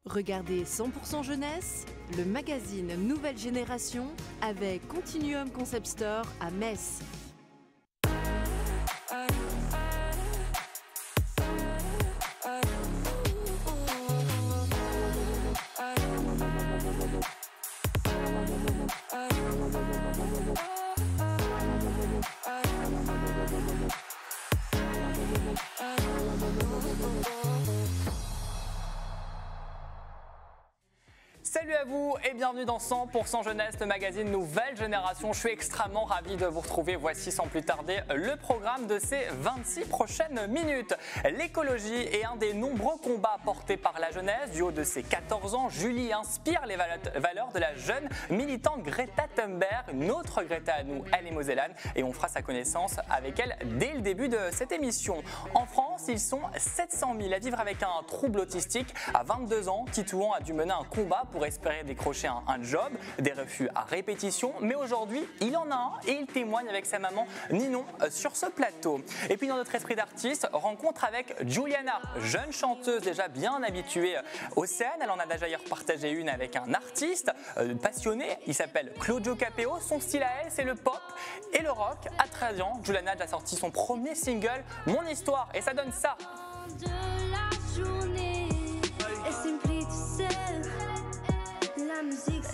Regardez 100% Jeunesse, le magazine Nouvelle Génération avec Continuum Concept Store à Metz. Salut à vous et bienvenue dans 100% Jeunesse, le magazine Nouvelle Génération. Je suis extrêmement ravi de vous retrouver. Voici sans plus tarder le programme de ces 26 prochaines minutes. L'écologie est un des nombreux combats portés par la jeunesse. Du haut de ses 14 ans, Julie inspire les valeurs de la jeune militante Greta Thunberg, notre Greta à nous, elle est mosellane, et on fera sa connaissance avec elle dès le début de cette émission. En France, ils sont 700 000 à vivre avec un trouble autistique. À 22 ans, Titouan a dû mener un combat pour espérer décrocher un job, des refus à répétition, mais aujourd'hui il en a un et il témoigne avec sa maman Ninon sur ce plateau. Et puis dans notre esprit d'artiste, rencontre avec Juliana, jeune chanteuse déjà bien habituée aux scènes. Elle en a d'ailleurs partagé une avec un artiste passionné, il s'appelle Claudio Capeo. Son style à elle, c'est le pop et le rock. À 13 ans, Juliana a déjà sorti son premier single, Mon Histoire, et ça donne ça.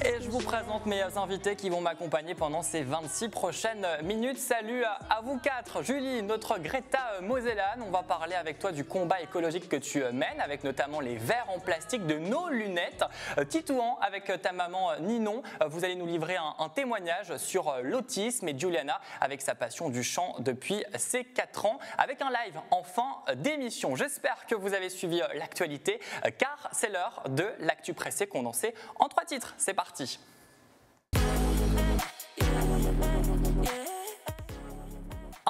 Et je vous présente mes invités qui vont m'accompagner pendant ces 26 prochaines minutes. Salut à vous quatre. Julie, notre Greta mosellane, on va parler avec toi du combat écologique que tu mènes, avec notamment les verres en plastique de nos lunettes. Titouan, avec ta maman Ninon, vous allez nous livrer un témoignage sur l'autisme, et Juliana avec sa passion du chant depuis ses 4 ans, avec un live en fin d'émission. J'espère que vous avez suivi l'actualité, car c'est l'heure de l'actu pressé condensé en 3 titres. C'est parti.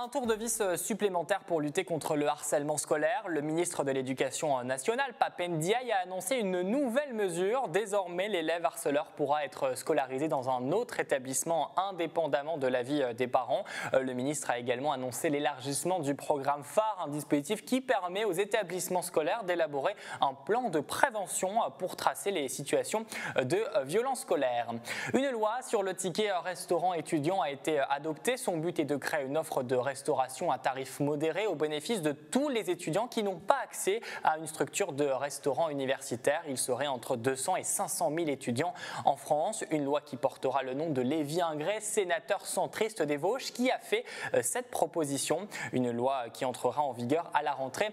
Un tour de vis supplémentaire pour lutter contre le harcèlement scolaire. Le ministre de l'Éducation nationale, Pape Ndiaye, a annoncé une nouvelle mesure. Désormais, l'élève harceleur pourra être scolarisé dans un autre établissement indépendamment de l'avis des parents. Le ministre a également annoncé l'élargissement du programme phare, un dispositif qui permet aux établissements scolaires d'élaborer un plan de prévention pour tracer les situations de violence scolaire. Une loi sur le ticket restaurant étudiant a été adoptée. Son but est de créer une offre de restauration à tarif modéré au bénéfice de tous les étudiants qui n'ont pas accès à une structure de restaurant universitaire. Il serait entre 200 et 500 000 étudiants en France. Une loi qui portera le nom de Lévi Ingré, sénateur centriste des Vosges, qui a fait cette proposition. Une loi qui entrera en vigueur à la rentrée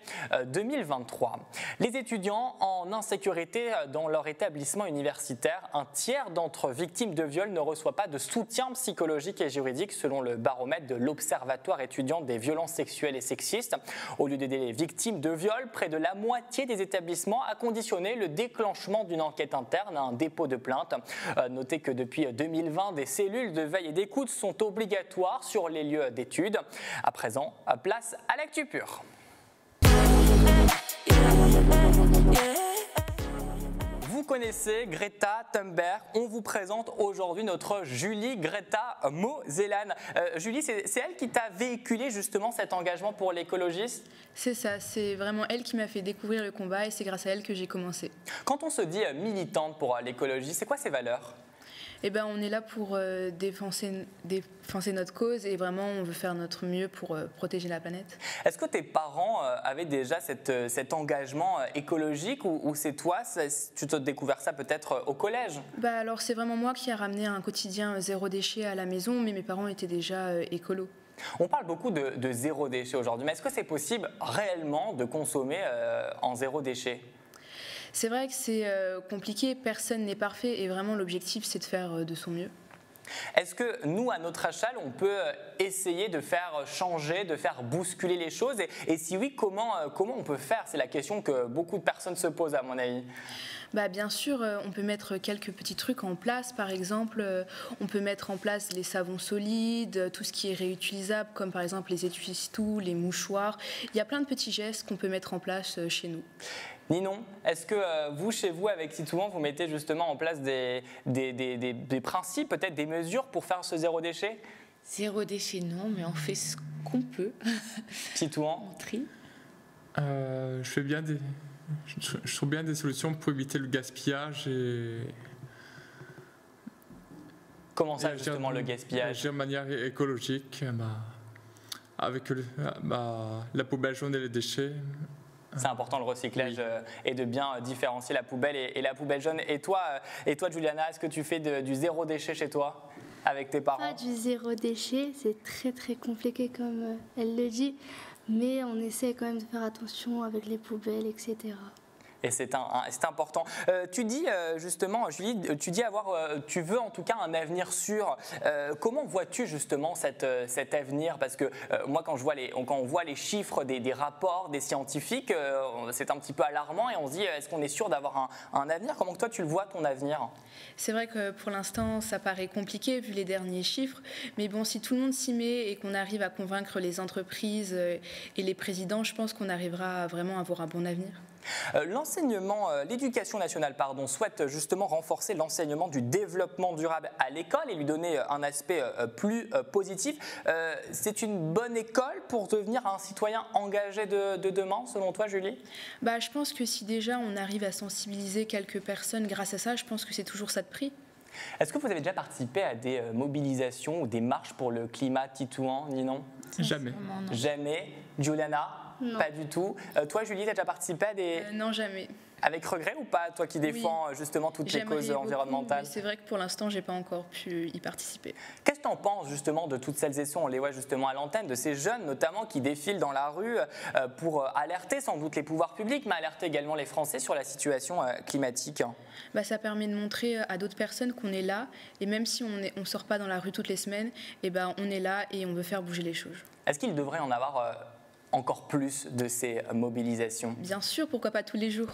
2023. Les étudiants en insécurité dans leur établissement universitaire, un tiers d'entre victimes de viol ne reçoit pas de soutien psychologique et juridique selon le baromètre de l'Observatoire étudiant des violences sexuelles et sexistes. Au lieu d'aider les victimes de viol, près de la moitié des établissements a conditionné le déclenchement d'une enquête interne à un dépôt de plainte. Notez que depuis 2020, des cellules de veille et d'écoute sont obligatoires sur les lieux d'études. À présent, place à l'actu pure. Vous connaissez Greta Thunberg, on vous présente aujourd'hui notre Julie Greta mosellane. Julie, c'est elle qui t'a véhiculé justement cet engagement pour l'écologie? C'est ça, c'est vraiment elle qui m'a fait découvrir le combat et c'est grâce à elle que j'ai commencé. Quand on se dit militante pour l'écologie, c'est quoi ses valeurs? Eh ben, on est là pour défenser notre cause et vraiment on veut faire notre mieux pour protéger la planète. Est-ce que tes parents avaient déjà cet engagement écologique ou c'est toi, tu t'as découvert ça peut-être au collège? Alors c'est vraiment moi qui ai ramené un quotidien zéro déchet à la maison, mais mes parents étaient déjà écolos. On parle beaucoup de zéro déchet aujourd'hui, mais est-ce que c'est possible réellement de consommer en zéro déchet? C'est vrai que c'est compliqué, personne n'est parfait et vraiment l'objectif c'est de faire de son mieux. Est-ce que nous, à notre échelle, on peut essayer de faire changer, de faire bousculer les choses et si oui, comment on peut faire? C'est la question que beaucoup de personnes se posent à mon avis. Bien sûr, on peut mettre quelques petits trucs en place. Par exemple, on peut mettre en place les savons solides, tout ce qui est réutilisable, comme par exemple les essuie-tout, les mouchoirs. Il y a plein de petits gestes qu'on peut mettre en place chez nous. Ninon, est-ce que vous, chez vous, avec Titouan, vous mettez justement en place des principes, peut-être des mesures pour faire ce zéro déchet? Zéro déchet, non, mais on fait ce qu'on peut. Titouan? On trie. Je fais bien Je trouve bien des solutions pour éviter le gaspillage et Comment ça, justement, le gaspillage? agir de manière écologique, avec la poubelle jaune et les déchets. C'est important le recyclage et de bien différencier la poubelle et la poubelle jaune. Et toi, Juliana, est-ce que tu fais du zéro déchet chez toi avec tes parents? Pas du zéro déchet, c'est très très compliqué comme elle le dit, mais on essaie quand même de faire attention avec les poubelles, etc. Et c'est important. Tu dis justement, Julie, tu veux en tout cas un avenir sûr. Comment vois-tu justement cet avenir? Parce que moi, quand on voit les chiffres des rapports des scientifiques, c'est un petit peu alarmant et on se dit, est-ce qu'on est sûr d'avoir un avenir? Comment toi tu le vois, ton avenir? C'est vrai que pour l'instant, ça paraît compliqué vu les derniers chiffres, mais bon, si tout le monde s'y met et qu'on arrive à convaincre les entreprises et les présidents, je pense qu'on arrivera à vraiment avoir un bon avenir. L'éducation nationale souhaite justement renforcer l'enseignement du développement durable à l'école et lui donner un aspect plus positif. C'est une bonne école pour devenir un citoyen engagé de demain, selon toi, Julie? Je pense que si déjà on arrive à sensibiliser quelques personnes grâce à ça, je pense que c'est toujours ça de prix. Est-ce que vous avez déjà participé à des mobilisations ou des marches pour le climat Titouan, Ninon? Jamais. Jamais. Juliana? Non. Pas du tout. Toi, Julie, tu as déjà participé à des... Non, jamais. Avec regret ou pas, toi qui défends justement toutes les causes environnementales? Mais c'est vrai que pour l'instant, j'ai pas encore pu y participer. Qu'est-ce que tu en penses justement de toutes celles et ceux, on les voit justement à l'antenne, de ces jeunes notamment qui défilent dans la rue pour alerter sans doute les pouvoirs publics, mais alerter également les Français sur la situation climatique? Ça permet de montrer à d'autres personnes qu'on est là, et même si on sort pas dans la rue toutes les semaines, on est là et on veut faire bouger les choses. Est-ce qu'il devrait en avoir encore plus de ces mobilisations? Bien sûr, pourquoi pas tous les jours.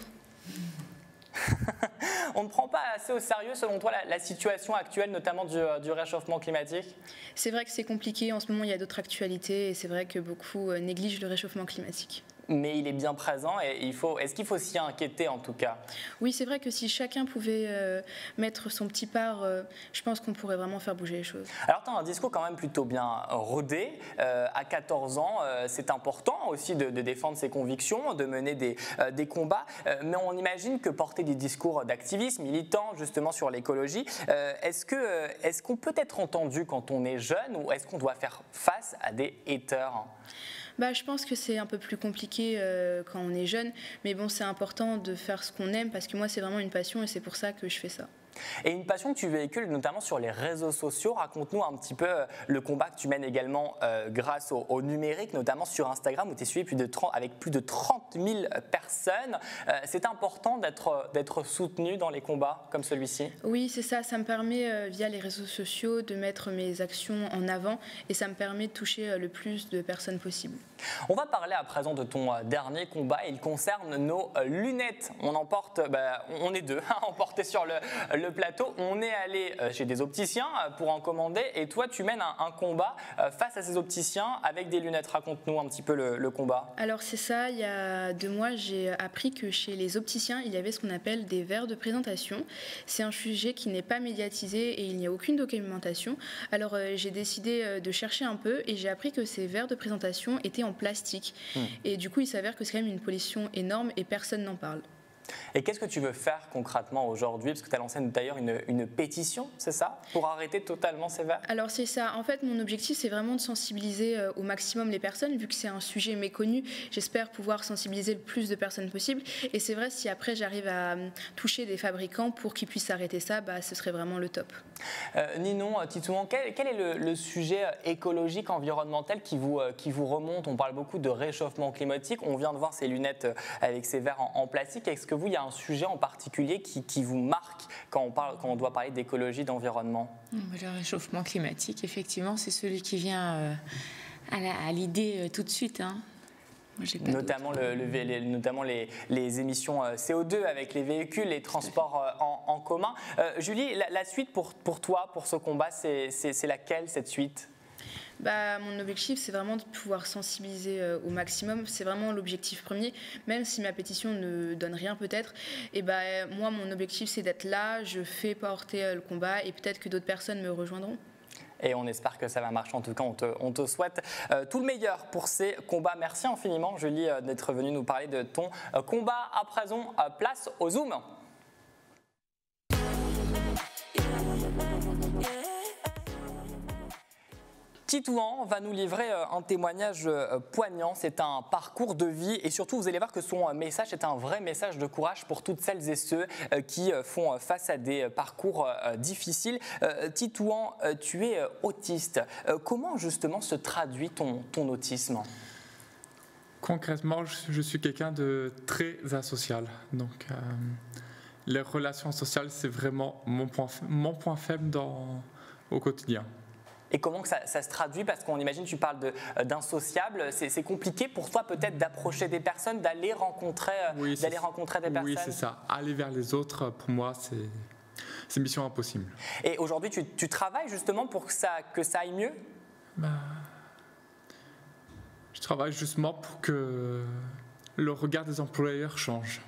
On ne prend pas assez au sérieux, selon toi, la situation actuelle, notamment du réchauffement climatique? C'est vrai que c'est compliqué. En ce moment, il y a d'autres actualités et c'est vrai que beaucoup négligent le réchauffement climatique. Mais il est bien présent et est-ce qu'il faut s'y inquiéter en tout cas? Oui, c'est vrai que si chacun pouvait mettre son petit part, je pense qu'on pourrait vraiment faire bouger les choses. Alors tu as un discours quand même plutôt bien rodé. À 14 ans, c'est important aussi de défendre ses convictions, de mener des combats. Mais on imagine que porter des discours d'activisme militant justement sur l'écologie, est-ce qu'on peut être entendu quand on est jeune ou est-ce qu'on doit faire face à des haters? Je pense que c'est un peu plus compliqué quand on est jeune, mais bon, c'est important de faire ce qu'on aime parce que moi, c'est vraiment une passion et c'est pour ça que je fais ça. Et une passion que tu véhicules notamment sur les réseaux sociaux. Raconte-nous un petit peu le combat que tu mènes également grâce au numérique, notamment sur Instagram où tu es suivi avec plus de 30 000 personnes. C'est important d'être soutenu dans les combats comme celui-ci? Oui, c'est ça. Ça me permet via les réseaux sociaux de mettre mes actions en avant et ça me permet de toucher le plus de personnes possible. On va parler à présent de ton dernier combat. Il concerne nos lunettes. On est deux emportés sur le plateau. On est allé chez des opticiens pour en commander et toi tu mènes un combat face à ces opticiens avec des lunettes. Raconte-nous un petit peu le combat. Alors c'est ça, il y a 2 mois j'ai appris que chez les opticiens il y avait ce qu'on appelle des verres de présentation. C'est un sujet qui n'est pas médiatisé et il n'y a aucune documentation. Alors j'ai décidé de chercher un peu et j'ai appris que ces verres de présentation étaient en plastique. Et du coup il s'avère que c'est quand même une pollution énorme et personne n'en parle. Et qu'est-ce que tu veux faire concrètement aujourd'hui? Parce que tu as lancé d'ailleurs une pétition, c'est ça? Pour arrêter totalement ces verres? Alors c'est ça. En fait, mon objectif, c'est vraiment de sensibiliser au maximum les personnes, vu que c'est un sujet méconnu. J'espère pouvoir sensibiliser le plus de personnes possible. Et c'est vrai, si après j'arrive à toucher des fabricants pour qu'ils puissent arrêter ça, ce serait vraiment le top. Ninon, Titouan, quel est le sujet écologique, environnemental qui vous remonte? On parle beaucoup de réchauffement climatique. On vient de voir ces lunettes avec ces verres en plastique. Est-ce que il y a un sujet en particulier qui vous marque quand on doit parler d'écologie, d'environnement? Le réchauffement climatique, effectivement, c'est celui qui vient à l'idée tout de suite. Notamment les émissions CO2 avec les véhicules, les transports en commun. Julie, la suite pour toi, pour ce combat, c'est laquelle, cette suite? Mon objectif, c'est vraiment de pouvoir sensibiliser au maximum. C'est vraiment l'objectif premier. Même si ma pétition ne donne rien peut-être, moi, mon objectif, c'est d'être là. Je fais porter le combat et peut-être que d'autres personnes me rejoindront. Et on espère que ça va marcher. En tout cas, on te souhaite tout le meilleur pour ces combats. Merci infiniment, Julie, d'être venue nous parler de ton combat. À présent, place au Zoom. Titouan va nous livrer un témoignage poignant. C'est un parcours de vie et surtout, vous allez voir que son message est un vrai message de courage pour toutes celles et ceux qui font face à des parcours difficiles. Titouan, tu es autiste. Comment justement se traduit ton autisme ? Concrètement, je suis quelqu'un de très asocial. Donc, les relations sociales, c'est vraiment mon point faible au quotidien. Et comment que ça se traduit? Parce qu'on imagine, tu parles d'insociable. C'est compliqué pour toi peut-être d'approcher des personnes, d'aller rencontrer des personnes? Oui, c'est ça. Aller vers les autres, pour moi, c'est mission impossible. Et aujourd'hui, tu travailles justement pour que ça aille mieux? Je travaille justement pour que le regard des employeurs change.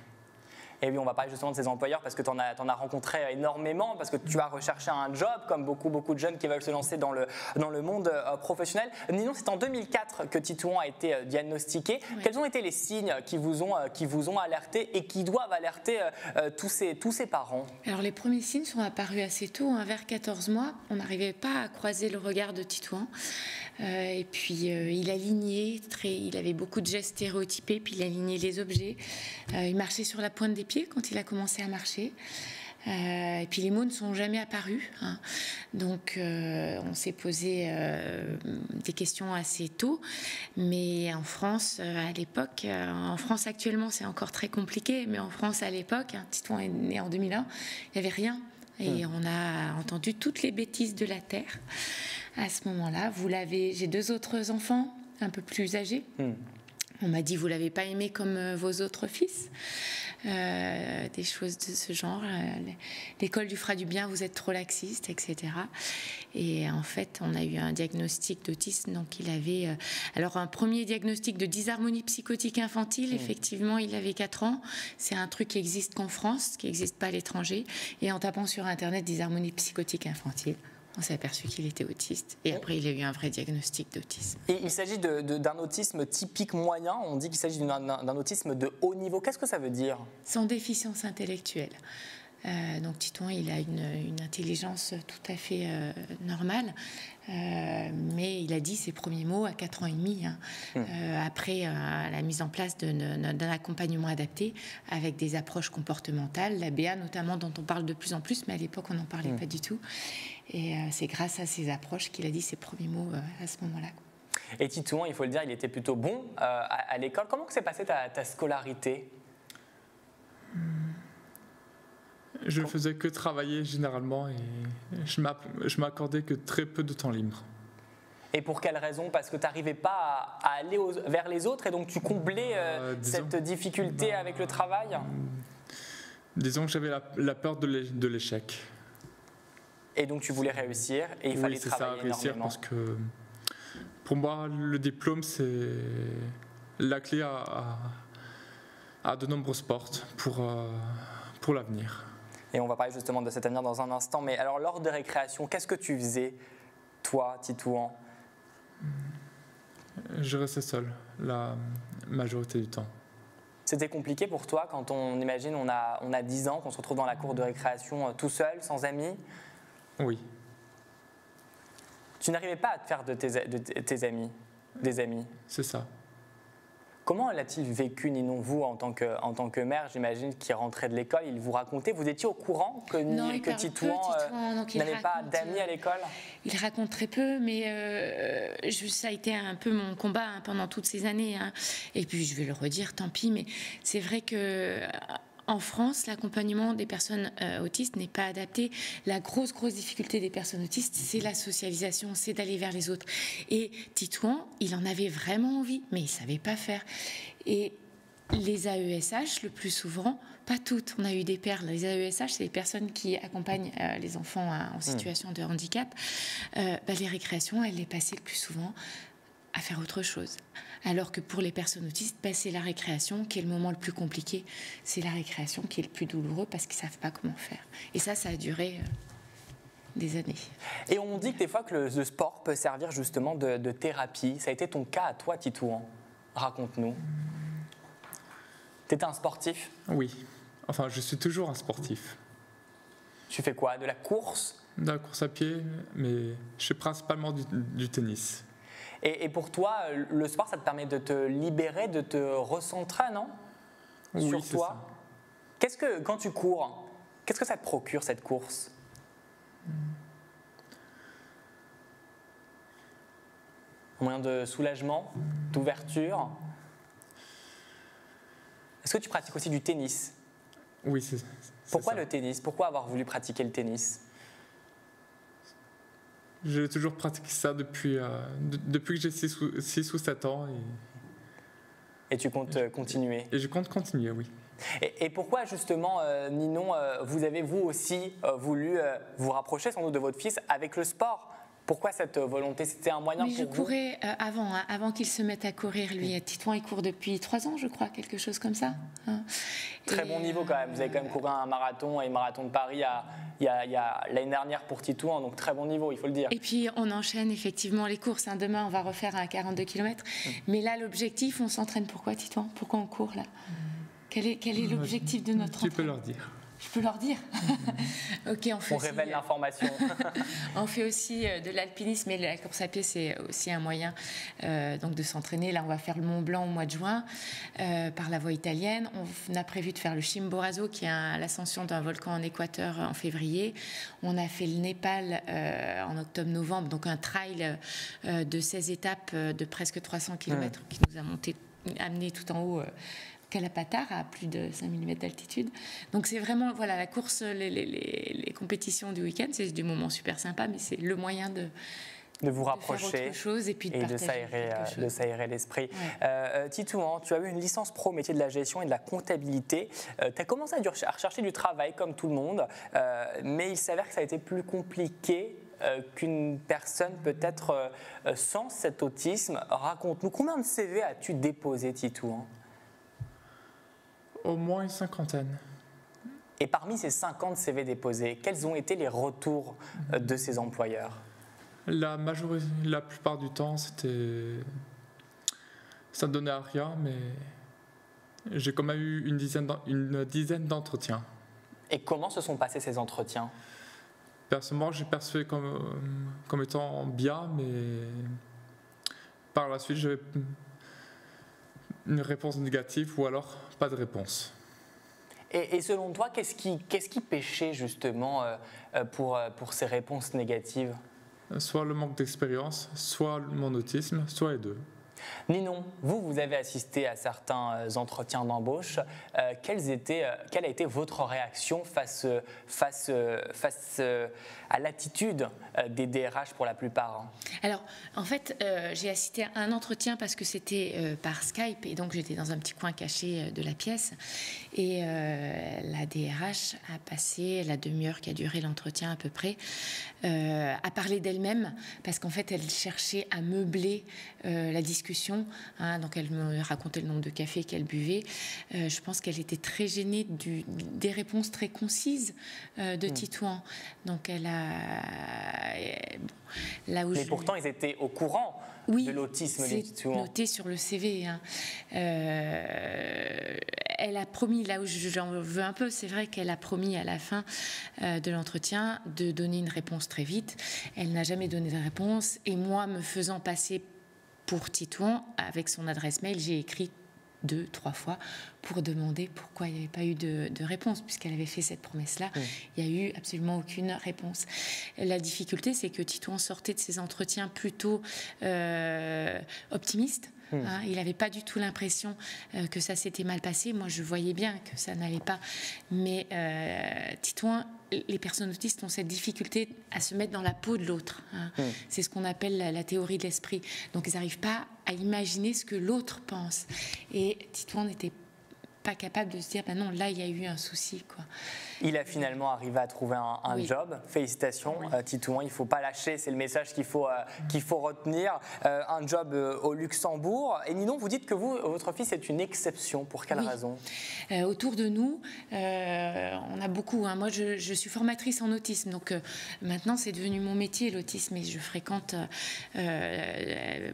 Et oui, on va parler justement de ces employeurs parce que tu en as rencontré énormément, parce que tu as recherché un job, comme beaucoup de jeunes qui veulent se lancer dans le monde professionnel. Ninon, c'est en 2004 que Titouan a été diagnostiqué. Oui. Quels ont été les signes qui vous ont alerté et qui doivent alerter tous ces parents? Alors, les premiers signes sont apparus assez tôt, vers 14 mois. On n'arrivait pas à croiser le regard de Titouan. Et puis, il alignait, il avait beaucoup de gestes stéréotypés, puis il alignait les objets. Il marchait sur la pointe des pieds quand il a commencé à marcher. Et puis les mots ne sont jamais apparus. Donc on s'est posé des questions assez tôt. Mais en France, à l'époque, en France actuellement c'est encore très compliqué, mais en France à l'époque, Titouan est né en 2001, il n'y avait rien. Et on a entendu toutes les bêtises de la Terre. À ce moment-là, j'ai 2 autres enfants un peu plus âgés. On m'a dit, vous ne l'avez pas aimé comme vos autres fils. Des choses de ce genre. L'école lui fera du bien, vous êtes trop laxiste, etc. Et en fait, on a eu un diagnostic d'autisme. Donc, il avait un premier diagnostic de dysharmonie psychotique infantile. Effectivement, il avait 4 ans. C'est un truc qui existe qu'en France, qui n'existe pas à l'étranger. Et en tapant sur Internet, dysharmonie psychotique infantile, on s'est aperçu qu'il était autiste. Et après, il a eu un vrai diagnostic d'autisme. Et il s'agit d'un autisme typique moyen. On dit qu'il s'agit d'un autisme de haut niveau. Qu'est-ce que ça veut dire? Sans déficience intellectuelle. Donc Titouan, il a une intelligence tout à fait normale. Mais il a dit ses premiers mots à 4 ans et demi. Après la mise en place d'un accompagnement adapté avec des approches comportementales, la BA notamment, dont on parle de plus en plus, mais à l'époque, on n'en parlait pas du tout. Et c'est grâce à ces approches qu'il a dit ses premiers mots à ce moment-là. Et Titouan, il faut le dire, il était plutôt bon à l'école. Comment s'est passée ta scolarité? Je ne faisais que travailler généralement et je m'accordais que très peu de temps libre. Et pour quelle raison? Parce que tu n'arrivais pas à aller vers les autres et donc tu comblais cette difficulté avec le travail? Disons que j'avais la peur de l'échec. Et donc tu voulais réussir et il fallait travailler énormément. Parce que pour moi, le diplôme, c'est la clé à de nombreuses portes pour l'avenir. Et on va parler justement de cet avenir dans un instant. Mais alors, lors de récréation, qu'est-ce que tu faisais, toi, Titouan? Je restais seul la majorité du temps. C'était compliqué pour toi quand on imagine on a 10 ans, qu'on se retrouve dans la cour de récréation tout seul, sans amis? Oui. Tu n'arrivais pas à te faire de tes amis, des amis? C'est ça. Comment l'a-t-il vécu, Ninon, vous, en tant que mère, j'imagine, qui rentrait de l'école? Il vous racontait, vous étiez au courant que Titouan n'avait pas d'amis à l'école? Il raconte très peu, mais ça a été un peu mon combat pendant toutes ces années. Et puis, je vais le redire, tant pis, mais c'est vrai que... En France, l'accompagnement des personnes autistes n'est pas adapté. La grosse difficulté des personnes autistes, c'est la socialisation, c'est d'aller vers les autres. Et Titouan, il en avait vraiment envie, mais il ne savait pas faire. Et les AESH, le plus souvent, pas toutes, on a eu des perles. Les AESH, c'est les personnes qui accompagnent les enfants en situation de handicap. Les récréations, elles les passaient le plus souvent à faire autre chose. Alors que pour les personnes autistes, c'est la récréation qui est le moment le plus compliqué. C'est la récréation qui est le plus douloureux parce qu'ils ne savent pas comment faire. Et ça a duré des années. Et on dit que des fois que le sport peut servir justement de thérapie. Ça a été ton cas à toi, Titouan. Raconte-nous. Tu étais un sportif? Oui, enfin je suis toujours un sportif. Tu fais quoi? De la course? De la course à pied, mais je fais principalement du tennis. Et pour toi, le sport, ça te permet de te libérer, de te recentrer, non? Oui, Sur c'est toi. ça. Qu'est-ce que, quand tu cours, qu'est-ce que ça te procure, cette course? Un moyen de soulagement, d'ouverture? Est-ce que tu pratiques aussi du tennis? Oui, c'est Pourquoi ça. le tennis? Pourquoi avoir voulu pratiquer le tennis? J'ai toujours pratiqué ça depuis que j'ai 6 ou 7 ans Et tu comptes continuer? et je compte continuer, oui. Et pourquoi justement, Ninon, vous avez vous aussi voulu vous rapprocher sans doute de votre fils avec le sport? Pourquoi cette volonté? C'était un moyen Mais pour je vous? courais avant qu'il se mette à courir, lui. Titouan, il court depuis 3 ans, je crois, quelque chose comme ça. Hein. Très bon niveau quand même. Vous avez quand même couru un marathon et le marathon de Paris il y a l'année dernière pour Titouan, donc très bon niveau, il faut le dire. Et puis on enchaîne effectivement les courses. Hein. Demain, on va refaire un 42 km. Mais là, l'objectif, on s'entraîne pourquoi, Titouan? Pourquoi on court là? Quel est l'objectif de notre Tu peux entraînement? leur dire. Je peux leur dire. Ok, On révèle l'information. On fait aussi de l'alpinisme, mais la course à pied, c'est aussi un moyen donc de s'entraîner. Là, on va faire le Mont Blanc au mois de juin par la voie italienne. On a prévu de faire le Chimborazo, qui est l'ascension d'un volcan en Équateur en février. On a fait le Népal en octobre-novembre, donc un trail de 16 étapes de presque 300 km qui nous a amené tout en haut. Kalapatar à plus de 5000 mètres d'altitude. Donc c'est vraiment la course, les compétitions du week-end, c'est des moments super sympas, mais c'est le moyen de vous rapprocher faire autre chose et puis de s'aérer l'esprit. Ouais. Titouan, tu as eu une licence pro métier de la gestion et de la comptabilité. Tu as commencé à rechercher du travail comme tout le monde, mais il s'avère que ça a été plus compliqué qu'une personne peut-être sans cet autisme. Raconte-nous, combien de CV as-tu déposé, Titouan? Au moins une 50aine. Et parmi ces 50 CV déposés, quels ont été les retours de ces employeurs? La plupart du temps, ça ne donnait à rien, mais j'ai quand même eu une dizaine d'entretiens. Et comment se sont passés ces entretiens? Personnellement, j'ai perçu comme étant bien, mais par la suite, j'avais une réponse négative ou alors pas de réponse. Et selon toi, qu'est-ce qui pêchait justement pour ces réponses négatives? Soit le manque d'expérience, soit mon autisme, soit les deux. Ninon, vous avez assisté à certains entretiens d'embauche. Quelle a été votre réaction face à l'attitude des DRH pour la plupart? Alors, en fait, j'ai assisté à un entretien parce que c'était par Skype et donc j'étais dans un petit coin caché de la pièce. Et la DRH a passé la demi-heure qui a duré l'entretien à peu près à parler d'elle-même parce qu'en fait, elle cherchait à meubler la discussion. Hein, donc, elle me racontait le nombre de cafés qu'elle buvait. Je pense qu'elle était très gênée des réponses très concises de Titouan. Donc, elle a... là où Mais pourtant, ils étaient au courant de l'autisme de Titouan. C'est noté sur le CV. Hein. Elle a promis, là où j'en veux un peu, c'est vrai qu'elle a promis à la fin de l'entretien de donner une réponse très vite. Elle n'a jamais donné de réponse. Et moi, me faisant passer pour Titouan, avec son adresse mail, j'ai écrit 2-3 fois pour demander pourquoi il n'y avait pas eu de réponse, puisqu'elle avait fait cette promesse-là. Il n'y a eu absolument aucune réponse. La difficulté, c'est que Titouan sortait de ses entretiens plutôt optimiste. Hein, il n'avait pas du tout l'impression que ça s'était mal passé. Moi, je voyais bien que ça n'allait pas. Mais Titouan, les personnes autistes ont cette difficulté à se mettre dans la peau de l'autre. Hein. C'est ce qu'on appelle la théorie de l'esprit. Donc, ils n'arrivent pas à imaginer ce que l'autre pense. Et Titouan n'était pas capable de se dire, bah non, là, il y a eu un souci, quoi. Il a finalement arrivé à trouver un job. Félicitations, Titouan. Il ne faut pas lâcher, c'est le message qu'il faut retenir. Un job au Luxembourg. Et Ninon, vous dites que votre fils est une exception. Pour quelle raison? Autour de nous, on a beaucoup. Moi, je suis formatrice en autisme. Donc maintenant, c'est devenu mon métier, l'autisme. Et je fréquente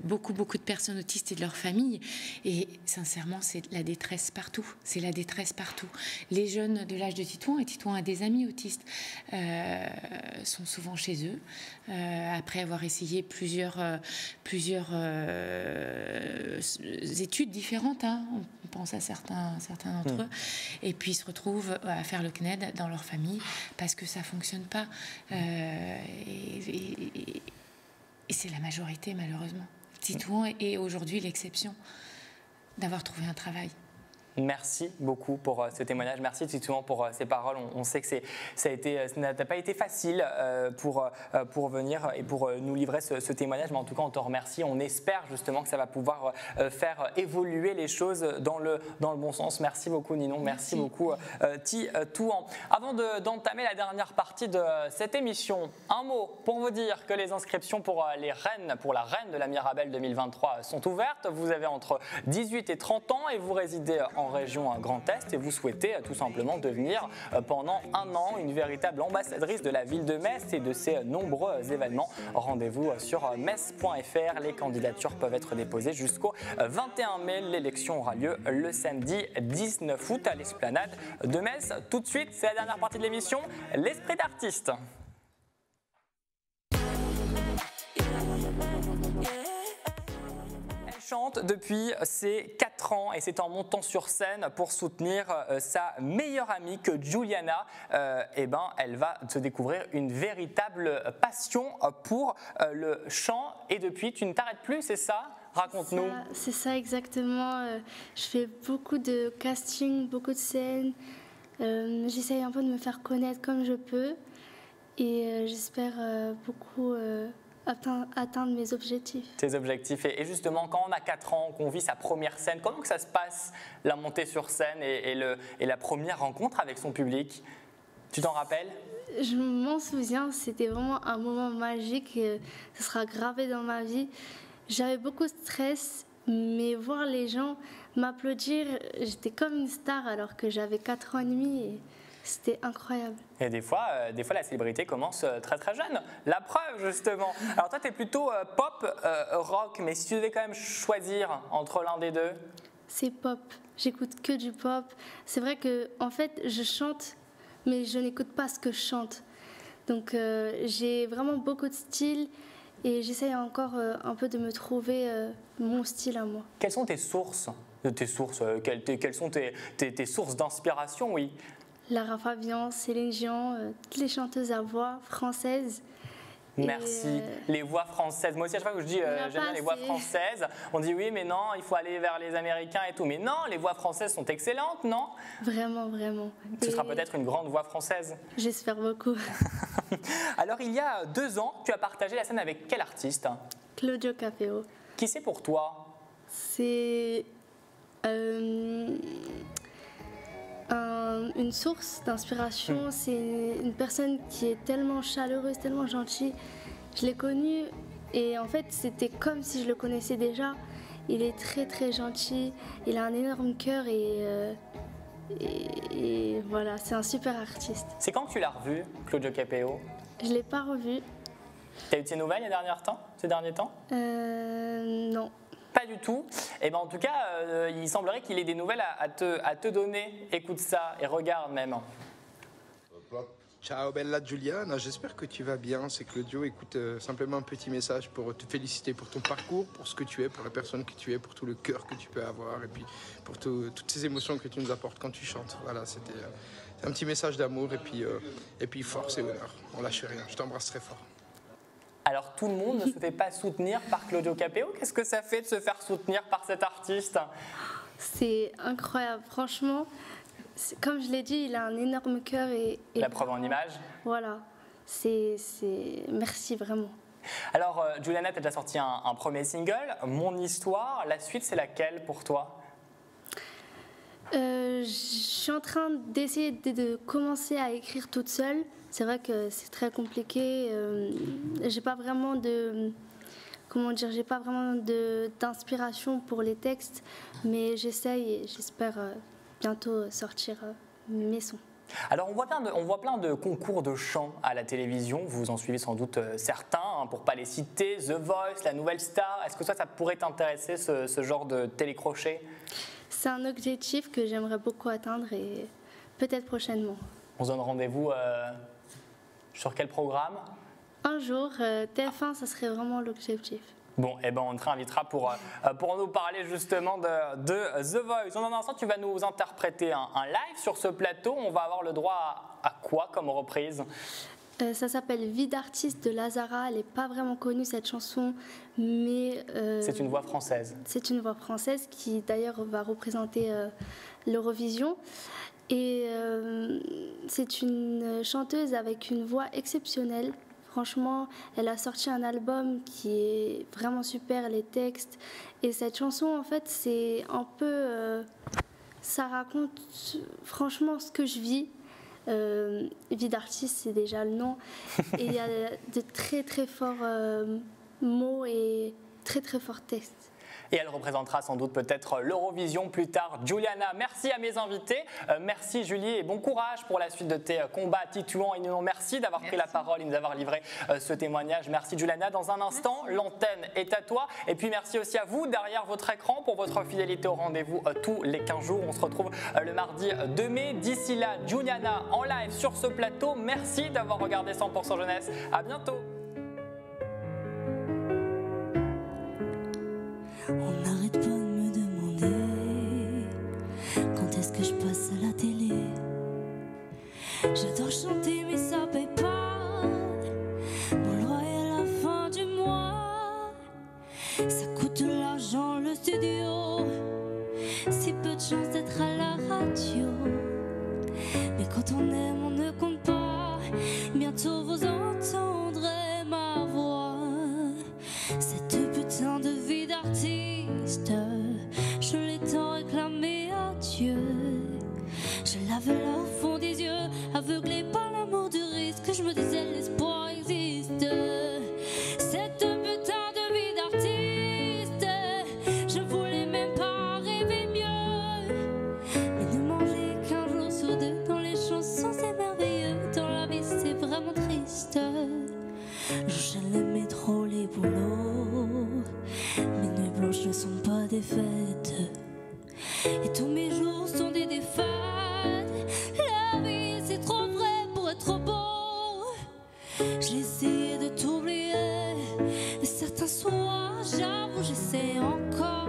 beaucoup de personnes autistes et de leurs familles. Et sincèrement, c'est la détresse partout. C'est la détresse partout. Les jeunes de l'âge de Titouan, et Titouan a des amis autistes, sont souvent chez eux, après avoir essayé plusieurs études différentes, hein. On pense à certains d'entre eux, et puis ils se retrouvent à faire le CNED dans leur famille parce que ça ne fonctionne pas. Et c'est la majorité, malheureusement. Titouan est aujourd'hui l'exception d'avoir trouvé un travail. Merci beaucoup pour ce témoignage. Merci Titouan pour ces paroles. On sait que ça n'a pas été facile pour venir et pour nous livrer ce témoignage, mais en tout cas on te remercie. On espère justement que ça va pouvoir faire évoluer les choses dans le bon sens. Merci beaucoup Ninon, merci beaucoup Titouan. Avant d'entamer la dernière partie de cette émission, un mot pour vous dire que les inscriptions pour la Reine de la Mirabelle 2023 sont ouvertes. Vous avez entre 18 et 30 ans et vous résidez en région Grand Est et vous souhaitez tout simplement devenir pendant un an une véritable ambassadrice de la ville de Metz et de ses nombreux événements. Rendez-vous sur metz.fr. Les candidatures peuvent être déposées jusqu'au 21 mai. L'élection aura lieu le samedi 19 août à l'esplanade de Metz. Tout de suite, c'est la dernière partie de l'émission, l'esprit d'artiste. Chante depuis ses 4 ans et c'est en montant sur scène pour soutenir sa meilleure amie que Juliana, elle va se découvrir une véritable passion pour le chant et depuis tu ne t'arrêtes plus, c'est ça? Raconte-nous. C'est ça exactement, je fais beaucoup de casting, beaucoup de scènes, j'essaye un peu de me faire connaître comme je peux et j'espère beaucoup atteindre mes objectifs. Tes objectifs. Et justement, quand on a 4 ans, qu'on vit sa première scène, comment que ça se passe, la montée sur scène et la première rencontre avec son public? Tu t'en rappelles? Je m'en souviens, c'était vraiment un moment magique, ça sera gravé dans ma vie. J'avais beaucoup de stress, mais voir les gens m'applaudir, j'étais comme une star alors que j'avais 4 ans et demi. Et c'était incroyable. Et des fois, la célébrité commence très très jeune. La preuve, justement. Alors toi, tu es plutôt pop, rock, mais si tu devais quand même choisir entre l'un des deux? C'est pop. J'écoute que du pop. C'est vrai que, en fait, je chante, mais je n'écoute pas ce que je chante. Donc, j'ai vraiment beaucoup de styles et j'essaye encore un peu de me trouver mon style à moi. Quelles sont tes sources? Quelles sont tes sources d'inspiration, oui? Lara Fabian, Céline Dion, toutes les chanteuses à voix françaises. Merci. Les voix françaises. Moi aussi, à chaque fois que je dis j'aime bien les voix françaises, on dit oui, mais non, il faut aller vers les Américains et tout. Mais non, les voix françaises sont excellentes, non? Vraiment, vraiment. Tu seras peut-être une grande voix française. J'espère beaucoup. Alors, il y a 2 ans, tu as partagé la scène avec quel artiste? Claudio Capéo. Qui c'est pour toi? C'est une source d'inspiration. C'est une personne qui est tellement chaleureuse, tellement gentille. Je l'ai connu et en fait c'était comme si je le connaissais déjà. Il est très très gentil, il a un énorme cœur et voilà, c'est un super artiste. C'est quand que tu l'as revu, Claudio Capéo? Je ne l'ai pas revu. Tu as eu de ses nouvelles ces derniers temps? Non. Pas du tout. Et ben en tout cas, il semblerait qu'il ait des nouvelles à te donner. Écoute ça et regarde même. Ciao bella Giuliana, j'espère que tu vas bien. C'est Claudio. Écoute, simplement un petit message pour te féliciter pour ton parcours, pour ce que tu es, pour la personne que tu es, pour tout le cœur que tu peux avoir et puis pour toutes ces émotions que tu nous apportes quand tu chantes. Voilà, c'était un petit message d'amour et puis force et honneur. On lâche rien. Je t'embrasse très fort. Alors tout le monde ne se fait pas soutenir par Claudio Capéo. Qu'est-ce que ça fait de se faire soutenir par cet artiste? C'est incroyable, franchement. Comme je l'ai dit, il a un énorme cœur et la preuve en image. Voilà, merci vraiment. Alors Juliana, tu as déjà sorti un premier single, Mon Histoire. La suite, c'est laquelle pour toi? Je suis en train d'essayer de commencer à écrire toute seule. C'est vrai que c'est très compliqué. J'ai pas vraiment j'ai pas vraiment d'inspiration pour les textes, mais j'essaye et j'espère bientôt sortir mes sons. Alors on voit plein de concours de chant à la télévision, vous en suivez sans doute certains, hein, pour ne pas les citer, The Voice, La Nouvelle Star. Est-ce que ça pourrait t'intéresser, ce genre de télécrochet? C'est un objectif que j'aimerais beaucoup atteindre et peut-être prochainement. On se donne rendez-vous sur quel programme? Un jour, TF1, ça serait vraiment l'objectif. Bon, eh ben on te réinvitera pour nous parler justement de The Voice. Dans un instant, tu vas nous interpréter un live sur ce plateau. On va avoir le droit à quoi comme reprise? Ça s'appelle Vie d'artiste de Lazara. Elle n'est pas vraiment connue, cette chanson, mais... c'est une voix française. C'est une voix française qui d'ailleurs va représenter l'Eurovision. Et c'est une chanteuse avec une voix exceptionnelle. Franchement, elle a sorti un album qui est vraiment super, les textes. Et cette chanson, en fait, c'est un peu... ça raconte franchement ce que je vis. Vie d'artiste, c'est déjà le nom. Et il y a de très très forts mots et très très forts textes. Et elle représentera sans doute peut-être l'Eurovision plus tard. Juliana, merci à mes invités. Merci Julie et bon courage pour la suite de tes combats à Titouan. Et nous, merci d'avoir pris la parole et nous avoir livré ce témoignage. Merci Juliana. Dans un instant, l'antenne est à toi. Et puis merci aussi à vous derrière votre écran pour votre fidélité au rendez-vous tous les 15 jours. On se retrouve le mardi 2 mai. D'ici là, Juliana en live sur ce plateau. Merci d'avoir regardé 100% Jeunesse. À bientôt. On n'arrête pas de me demander quand est-ce que je passe à la télé. J'adore chanter mais ça paye pas mon loyer à la fin du mois. Ça coûte de l'argent le studio, si peu de chance d'être à la radio. Mais quand on aime on ne compte pas, bientôt vous entendrez ma voix. Cette putain de vie d'artiste, je l'ai tant réclamé à Dieu. Je l'avais là au fond des yeux, aveuglé par l'amour du risque. Je me disais l'espoir existe. Cette putain de vie d'artiste, je voulais même pas rêver mieux. Mais ne manger qu'un jour sur deux dans les chansons c'est merveilleux. Dans la vie c'est vraiment triste. J'enchaîne les métros, les boulots, mes nuits blanches ne sont pas des fêtes, et tous mes jours sont des défaites. La vie c'est trop vrai pour être trop beau. J'ai essayé de t'oublier, mais certains soirs, j'avoue, j'essaie encore,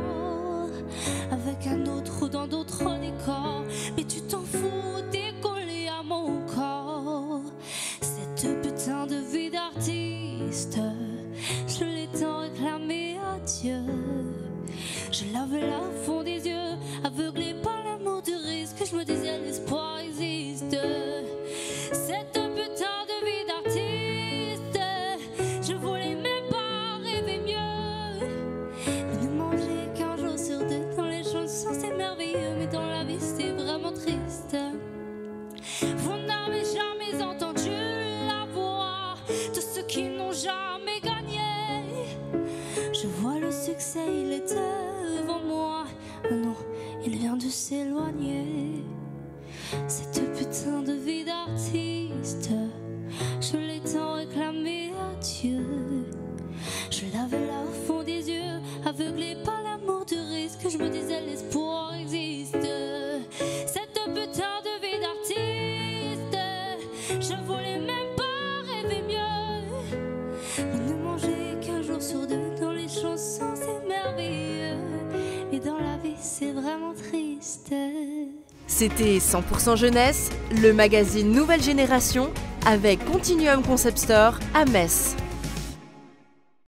avec un autre ou dans d'autres décors. Mais tu t'en fous, t'es collé à mon corps. Cette putain de vie d'artiste, je l'ai tant réclamé à Dieu. Je l'avais là au fond des yeux, aveuglé par l'amour du risque. Je me disais l'espoir existe. Cette putain de vie d'artiste, je voulais même pas rêver mieux. Mais ne manger qu'un jour sur deux dans les chansons c'est merveilleux. Mais dans la vie c'est vraiment triste. Vous n'avez jamais entendu la voix de ceux qui n'ont jamais gagné. Je vois le succès, il est devant moi. Non, il vient de s'éloigner. Cette putain de vie d'artiste, je l'ai tant réclamé à Dieu. Je l'avais là au fond des yeux, aveuglé par l'amour du risque. Je me disais l'espoir existe. Cette putain de vie d'artiste, je voulais même pas rêver mieux. Mais ne manger qu'un jour sur deux dans les chansons c'est merveilleux. Et dans la vie c'est vraiment triste. C'était 100% Jeunesse, le magazine Nouvelle Génération avec Continuum Concept Store à Metz.